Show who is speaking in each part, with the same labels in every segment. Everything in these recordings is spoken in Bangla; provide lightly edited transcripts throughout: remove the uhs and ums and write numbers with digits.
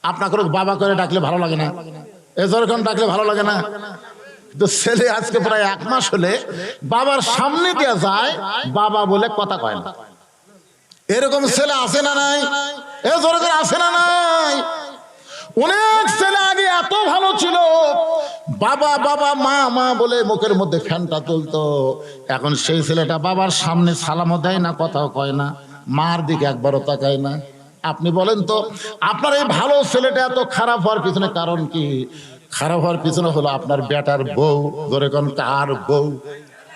Speaker 1: আপনাকে বাবা করে ডাকলে ভালো লাগে না, এজরখান ডাকলে ভালো লাগে না। তো ছেলে আজকে প্রায় 1 মাস হলে বাবার সামনে দিয়ে যায়, বাবা বলে কথা কয় না। এরকম ছেলে আছে না নাই? এজরখান আছে না নাই? অনেক ছেলে আগে এত ভালো ছিল, বাবা বাবা মা মা বলে মুখের মধ্যে ফ্যানটা তুলতো। এখন সেই ছেলেটা বাবার সামনে সালামও দেয় না, কথাও কয় না, মার দিকে একবারও তাকায় না। আপনি বলেন তো, আপনার এই ভালো ছেলেটা এত খারাপ হওয়ার পিছনে কারণ কি? খারাপ হওয়ার পিছনে হলো আপনার বেটার বউ। ধরে কোন কার বউ?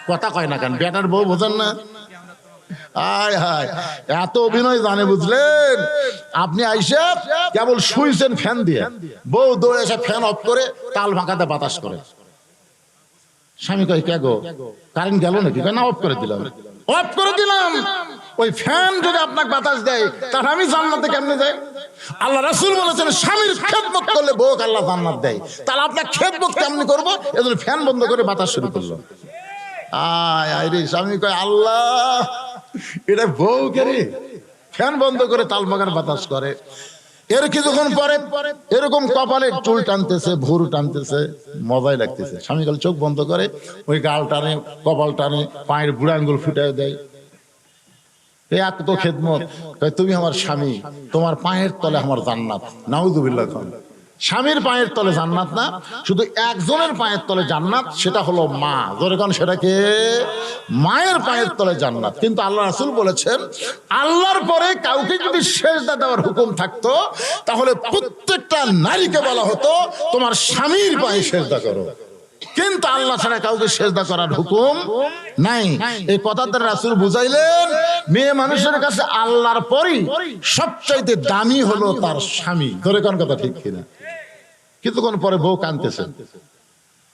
Speaker 1: কথা কয় না কেন? বেটার বউ বোঝেন না? হায় হায়, এত অভিনয় জানে বুঝলেন? আপনি আইসা কেবল শুইছেন ফ্যান দিয়ে, বউ দৌড়ে এসে ফ্যান অফ করে তাল ভাঙাতে বাতাস করে। স্বামী কয় কে গো, কারেন্ট গেল নাকি? না, অফ করে দিলাম। অফ করে দিলাম। ওই ফ্যান যদি আপনাকে বাতাস দেয় তাহলে আমি জান্নাতে কেমনে যাই? আল্লাহ রাসূল বলেছেন স্বামীর খেদমত করলে বউকে আল্লাহ জান্নাত দেয়। তাহলে আপনার খেদমত কেমনে করবো? এজন্য ফ্যান বন্ধ করে বাতাস শুরু করলো। আয় আয় রে, স্বামী কয় আল্লাহ, এটা বউ করে ফ্যান বন্ধ করে তাল বাগান বাতাস করে। এর কিছুক্ষণ পরে এরকম কপালে চুল টানতেছে, ভুরু টানতেছে, মজাই লাগতেছে। স্বামী কাল চোখ বন্ধ করে ওই গাল টানে, কপাল টানে, পায়ের বুড়া আঙ্গুল ফুটায় দেয়। এক তো খেদমত। তুমি আমার স্বামী, তোমার পায়ের তলে আমার জান্নাত। নাউযুবিল্লাহ। স্বামীর পায়ের তলে জান্নাত না, শুধু একজনের পায়ের তলে জান্নাত, সেটা হলো মা। ধরে কোন সেটাকে মায়ের পায়ের তলে জান্নাত। কিন্তু আল্লাহ রাসূল বলেছেন আল্লাহর পরে কাউকে যদি সেজদা দেওয়ার হুকুম থাকতো তাহলে প্রত্যেকটা নারীকে বলা হতো তোমার স্বামীর পায়ে সেজদা করো। কিন্তু আল্লাহ ছাড়া কাউকে সেজদা করার হুকুম নাই। এই কথা দ্বারা রাসূল বুঝাইলেন মেয়ে মানুষের কাছে আল্লাহর পরই সবচাইতে দামি হলো তার স্বামী। ধরে কোন কথা ঠিক কিনা? কিছুক্ষণ পরে বউ কাঁদতেছে,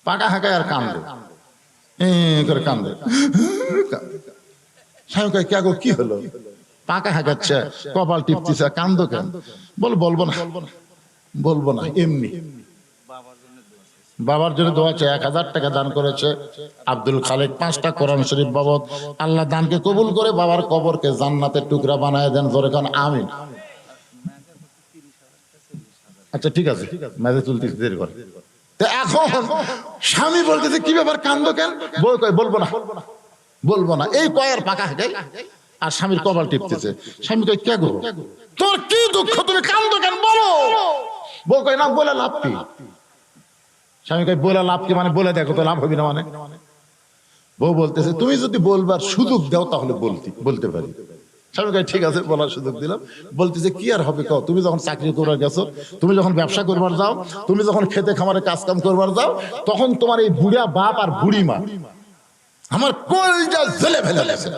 Speaker 1: পাকা হাঁকায় আর কান্দে, করে কান্দে। স্বামী কয় কে গো, কি হলো? পাকা হাঁকাচ্ছে, কপাল টিপতেছে, কান্দো কেন? বলবো না, বলবো না, এমনি। বাবার জন্য দোয়া চাই। 1000 টাকা দান করেছে আব্দুল খালেক, 5টা কোরআন শরীফ বাবদ। আল্লাহ দানকে কবুল করে বাবার কবরকে জান্নাতের টুকরা বানায় দেন। জোরে কান আমিন। আচ্ছা ঠিক আছে, মেজে তুলতে দেরি করে। এখন স্বামী বলতেছে কি ব্যাপার, কান্দো কেন? বউ কয় বলবো না, বলবো না। এই কয়ের পাকা হেঁটে আর স্বামীর কপাল টিপতেছে। স্বামী কয় কে গো, তোর কি দুঃখ, তুমি কান্দো কেন, বলো। বউ কয় না, বলে লাভ কি? স্বামী কয় বলে লাভ কি মানে? বলে দেখো তো লাভ হবে না মানে? বউ বলতেছে তুমি যদি বলবার সুযোগ দাও তাহলে বলতে পারি। স্বামী কয় ঠিক আছে, বলার সুযোগ দিলাম। বলতেছে কি আর হবে কও, তুমি যখন চাকরি করবার গেছো, তুমি যখন ব্যবসা করবার যাও, তুমি যখন খেতে খামারে কাজ কাম করবার যাও, তখন তোমার এই বুড়া বাপ আর বুড়ি মা আমার কলজা জ্বলে ফেলে গেছে।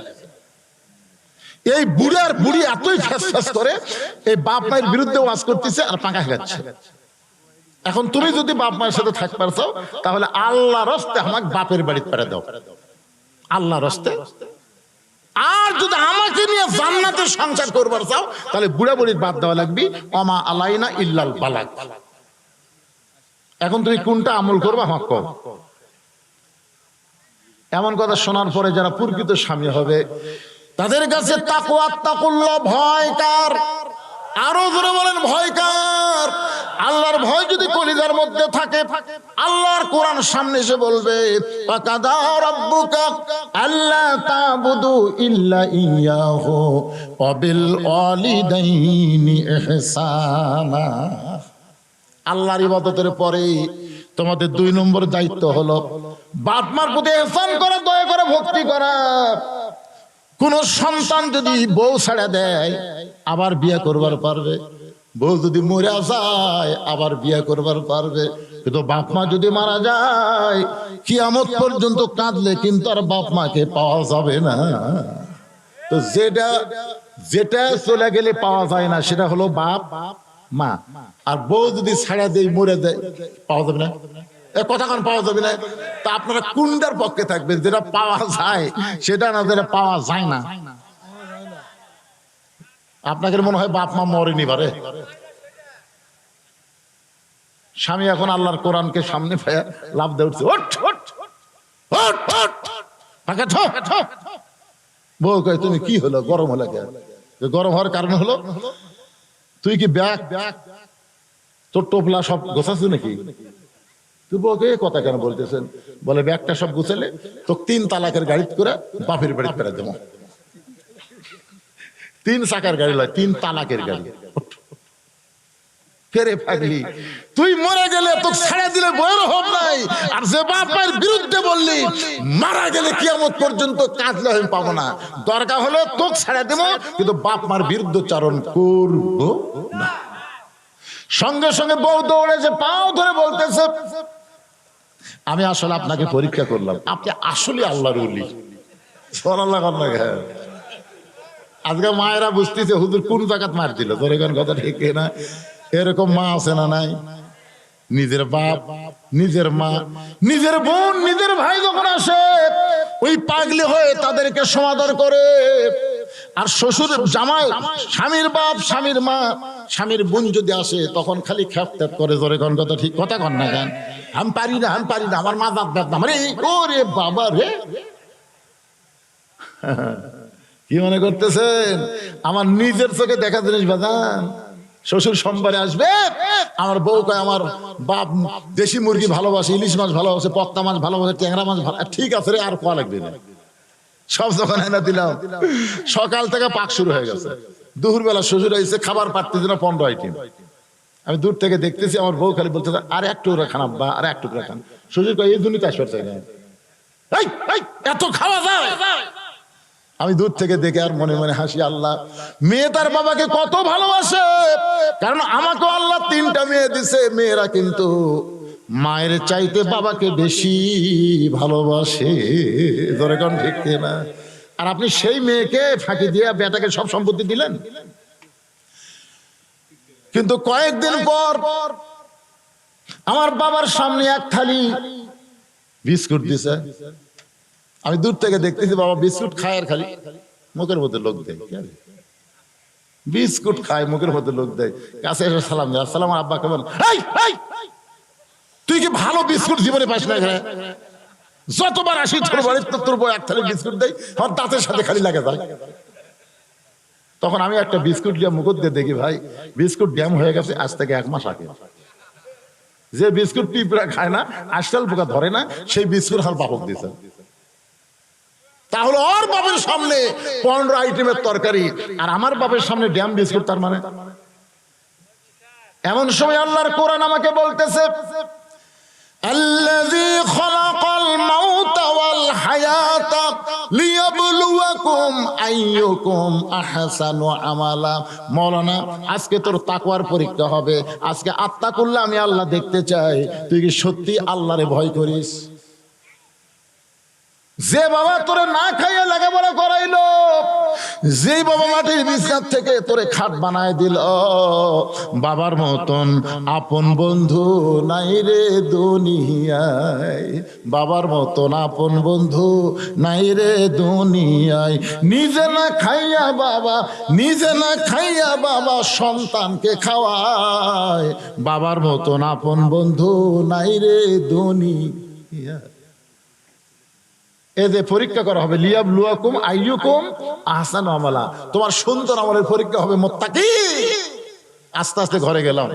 Speaker 1: এই বুড়ার বুড়ি এতই ফ্যাস করে এই বাপ মায়ের বিরুদ্ধে ওয়াজ করতেছে আর পাকা খাচ্ছে। এখন তুমি যদি বাপ মায়ের সাথে থাকবার চাও তাহলে আল্লাহর রাস্তে আমাকে বাপের বাড়ি পেরে দাও, আল্লাহর রাস্তে। আর যদি আমাকে নিয়ে জান্নাতে সংসার করবার চাও তাহলে বুড়া বুড়ির বাদ দেওয়া লাগবে। ওমা আলাইনা ইল্লাল বালাগ। এখন তুমি কোনটা আমল করবা আমাকে কও। এমন কথা শোনার পরে যারা প্রকৃত স্বামী হবে তাদের কাছে তাকওয়া তাকুল্লাহ, ভয় কার? আরো জোরে বলেন ভয় কার? আল্লাহর ভয় যদি কলিজার মধ্যে থাকে, আল্লাহর কোরআন সামনে এসে বলবে ওয়াকাদা রাব্বুকা আল্লা তা'বুদু ইল্লা ইয়াহু ওয়া বিল ওয়ালিদাইনি ইহসানা। আল্লাহর ইবাদতের পরে তোমাদের 2 নম্বর দায়িত্ব হলো বাপ মার প্রতি ইহসান করা, দয়া করে ভক্তি করা। কোন সন্তান যদি বউ ছেড়ে দেয় আবার বিয়ে করবার পারবে, বউ যদি মরে যায় আবার বিয়ে করবার পারবে। কিন্তু বাপ মা যদি মারা যায় কিয়ামত পর্যন্ত কাঁদলে কিন্তু আর বাপ মাকে পাওয়া যাবে না। তো যেটা চলে গেলে পাওয়া যায় না সেটা হলো বাপ মা। আর বউ যদি ছেড়ে দেয়, মরে দেয়, পাওয়া যাবে না। কথা কান পাওয়া যাবে না। তা আপনারা কোনটার পক্ষে থাকবেন? যেটা পাওয়া যায় সেটা না, যেটা পাওয়া যায় না। আপনাকে মনে হয় বাপ মা মরেনি পারে। স্বামী এখন আল্লাহর কোরআনকে সামনে পেয়ে লাভ দিয়ে উঠছে, বউ কয় তুমি কি হলো, গরম হলো কেন? গরম হওয়ার কারণ হলো তুই কি ব্যাগ তোর টোপলা সব গোছাচ্ছ নাকি? তুই বউকে কথা কেন বলতেছেন? বলে ব্যাগটা সব গুছালে তো 3 তালাকের গাড়ি করে বাপের বাড়ি ফেরা দেবো। 3 চাকার গাড়ি লয়, 3 তালাকের গাড়ি। ফেরে পাগলি, তুই মরে গেলে তোকে ছেড়ে দিলে বইয়ের হোক নাই, আর যে বাপের বিরুদ্ধে বললি মারা গেলে কিয়ামত পর্যন্ত কাঁদলে আমি পাবো না। দরকার হলে তোকে ছেড়ে দেবো, কিন্তু বাপ মার বিরুদ্ধচারণ করবো না। সঙ্গে সঙ্গে বউ দৌড়েছে, পাও ধরে বলতেছে, আমি আসলে আপনাকে পরীক্ষা করলাম, আপনি আসলে আল্লাহর ওলি। আজকে মায়েরা বুঝতেছে হুজুর কোন জায়গাত মার দিল, তোর এখন কথা ঠিক না? এরকম মা আছে না নাই? নিজের বাপ, নিজের মা, নিজের বোন, নিজের ভাই যখন আসে ওই পাগলি হয়ে তাদেরকে সমাদর করে। আর শ্বশুর জামাই, স্বামীর বাপ, স্বামীর মা, স্বামীর বোন যদি আসে তখন খালি খ্যাপ ত্যাপ করে, জোরে কোন কথা ঠিক কথা কন না কেন? আমি পারি না, আমি পারি না, আমার মা দাঁত ব্যথা, মানে ওরে বাবা রে। কি মনে করতেছেন আমার নিজের চোখে দেখা জিনিস বাজান? শ্বশুর সোমবারে আসবে, আমার বউ কয় আমার বাপ দেশি মুরগি ভালোবাসে, ইলিশ মাছ ভালোবাসে, পত্তা মাছ ভালোবাসে, ট্যাংরা মাছ ভালো। ঠিক আছে রে, আর খাওয়া লাগবে না, সব যখন এনে দিলাম। সকাল থেকে পাক শুরু হয়ে গেছে। দুপুরবেলা শ্বশুর এসে খাবার পারতেছে না, 15 আইটেম। আমি দূর থেকে দেখতেছি, আমার বউ খালি বলতে আর এক টুকরা খান আব্বা, আর এক টুকরা খান। শ্বশুর কয় এই জন্যই চাষ করতে এত খাওয়া যায়। আমি দূর থেকে দেখে আর মনে মনে হাসি, আল্লাহ মেয়ে তার বাবাকে কত ভালোবাসে। কারণ আমাকে আল্লাহ 3টা মেয়ে দিছে, মেয়েরা কিন্তু মায়ের চাইতে বাবাকে বেশি ভালোবাসে, ধরে কোন ঠিক না? আর আপনি সেই মেয়েকে ফাঁকি দিয়ে বেটাকে সব সম্পত্তি দিলেন। কিন্তু কয়েকদিন পর আমার বাবার সামনে এক থালি বিস্কুট দিছে। আমি দূর থেকে দেখতেছি বাবা বিস্কুট খায় আর খালি মুখের মধ্যে লোক দেয়, বিস্কুট খায় মুখের মধ্যে লোক দেয়। কাছে এসে সালাম দেয়, আসসালাম আব্বা কেমন? তুই কি ভালো বিস্কুট জীবনে পাস না? এখানে যতবার আসি তোর বাড়ি তোর বউ এক থালি বিস্কুট দেয়, আমার দাঁতের সাথে খালি লাগে যায়। তখন আমি একটা বিস্কুট দিয়ে মুখ দিয়ে দেখি ভাই বিস্কুট ড্যাম হয়ে গেছে আজ থেকে 1 মাস আগে। যে বিস্কুট পিঁপড়া খায় না, আজকাল পোকা ধরে না, সেই বিস্কুট আমার বাপক দিয়েছে। তাহলে ওর বাপের সামনে 15 আইটেমের তরকারি, আর আমার বাপের সামনে ড্যাম বিস্কুট। তার মানে এমন সময় আল্লাহর কোরআন আমাকে বলতেছে, আল্লাযী খালাকাল মাউতা ওয়াল হায়াতা লিয়াবলুয়াকুম আইয়ুকুম আহসানু আমালা। মাওলানা আজকে তোর তাকওয়ার পরীক্ষা হবে। আজকে আত্তাকুল্লাহ আমি আল্লাহ দেখতে চাই তুই কি সত্যি আল্লাহরে ভয় করিস। যে বাবা তোরে না খাইয়া লেখাপড়া করাইলো, যে বাবা মাটির বিছানা থেকে তোরে খাট বানায় দিল, বাবার মতন আপন বন্ধু নাই রে দুনিয়ায়, বাবার মতন আপন বন্ধু নাই রে দুনিয়ায়। নিজে না খাইয়া বাবা, নিজে না খাইয়া বাবা সন্তানকে খাওয়ায়, বাবার মতন আপন বন্ধু নাই রে দুনিয়ায়। এই যে পরীক্ষা করা হবে, লিয়াবলুয়াকুম আইয়ুকুম আহসানু আমালা, তোমার সুন্দর আমলের পরীক্ষা হবে মুত্তাকি। আস্তে আস্তে ঘরে গেলাম।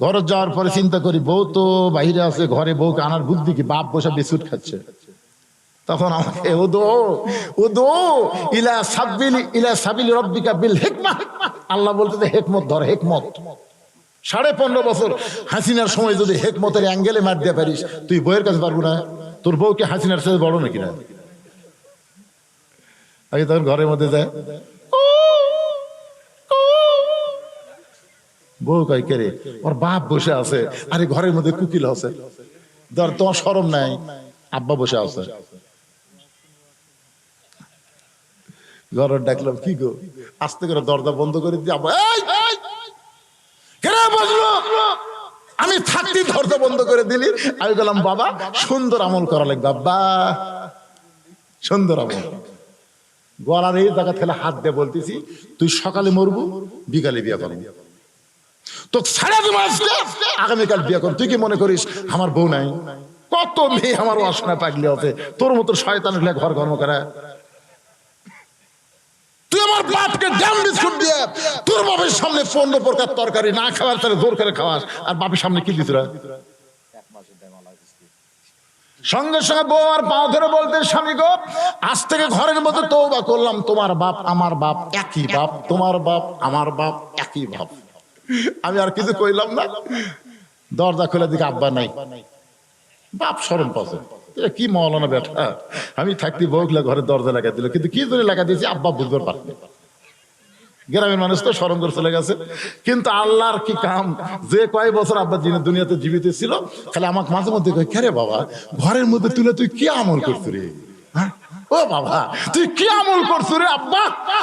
Speaker 1: ঘরে যাওয়ার পরে চিন্তা করি বউ তো বাইরে আছে, ঘরে বউকে আনার বুদ্ধি কি? বাপ বসে বিস্কুট খাচ্ছে। তখন আমাকে উদু ইলা সাবিলি রাব্বিকা বিল হিকমাহ, আল্লাহ বলতে হিকমত ধর, হিকমত। 15.5 বছর হাসিনার সময় যদি হিকমতের অ্যাঙ্গেলে মার দিয়ে পারিস, তুই বউয়ের কাছে পারবো না? তোর বউ কি হাসিনার সাথে বড় নাকি না? আগে তখন ঘরের মধ্যে যায়, বউ কয় কে রে? ওর বাপ বসে আছে, আরে ঘরের মধ্যে কুকিল আছে, ধর তোমার শরম নাই, আব্বা বসে আছে। ঘর ডাকলাম, কি গো? আস্তে করে দরজা বন্ধ করে দিয়ে আব্বা বসলো। আমি থাকতেই দরজা বন্ধ করে দিলি। আমি বললাম বাবা সুন্দর আমল করা লাগবে, বাবা সুন্দর আমল। গলার এই জায়গা থেকে হাত দিয়ে বলতেছি, তুই সকালে মরবু, বিকালে বিয়ে করবি, তো সারা দিন আগামীকাল বিয়ে কর। তুই কি মনে করিস আমার বউ নাই? কত মেয়ে আমার অসনা পাগলি আছে, তোর মতো শয়তান ঘর কর্ম করা। তুই আমার বাপকে ড্যাম বিস্কুট দিয়ে তোর বাপের সামনে 15 প্রকার তরকারি না খাওয়ার তাহলে জোর করে খাওয়াস, আর বাপের সামনে কি দিস? সঙ্গে সঙ্গে বউ আর পাও ধরে বলতে, স্বামী গো, আজ থেকে ঘরের মধ্যে তওবা করলাম, তোমার বাপ আমার বাপ একই বাপ, তোমার বাপ আমার বাপ একই বাপ। আমি আর কিছু কইলাম না। দরজা খুলে দিকে আব্বা নাই। বাপ শরম পাচ্ছে, কি মওলানা বেটা, আমি থাকতে বউগুলা ঘরে দরজা লাগা দিল, কিন্তু কি জন্য লাগা দিয়েছি আব্বা বুঝতে পারবে। গ্রামের মানুষ তো শরম করে চলে গেছে। কিন্তু আল্লাহর কি কাম, যে কয় বছর আব্বা দুনিয়াতে জীবিত ছিল, খালি আমাকে মাঝে মধ্যে কয়, কে রে বাবা, ঘরের মধ্যে তুলে তুই কি আমল করছিস রে? হ্যাঁ ও বাবা, তুই কি আমল করছিস রে আব্বা?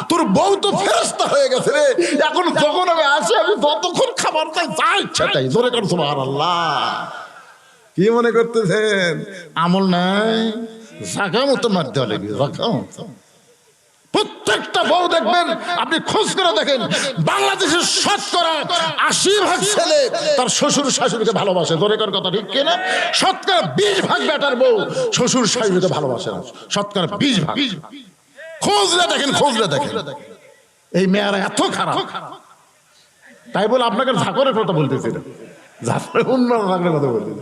Speaker 1: তোর বউ তো ফেরেশতা হয়ে গেছে রে। এখন যখন আমি আসি, আমি যতক্ষণ খাবার চাই যা ইচ্ছা তাই। জোরে কর সুবহানাল্লাহ। কি মনে করতেছেন আমল নাই? জাগা মতো মারতে হবে, জাগা মতো। প্রত্যেকটা বউ দেখবেন, আপনি খোঁজ করে দেখেন, বাংলাদেশের 80% ছেলে তার শ্বশুর শাশুড়িকে ভালোবাসে। জোরে কর কথা ঠিক কিনা? 20% বেটার বউ শ্বশুর শাশুড়িকে ভালোবাসে না। 20%। খোঁজলে দেখেন, খোঁজলে দেখেন। এই মেয়েরা এত খারাপ, তাই বলে আপনাকে ঝাকরের কথা বলতেছি না, ঝাকরের উন্নয়ন কথা বলতেছি।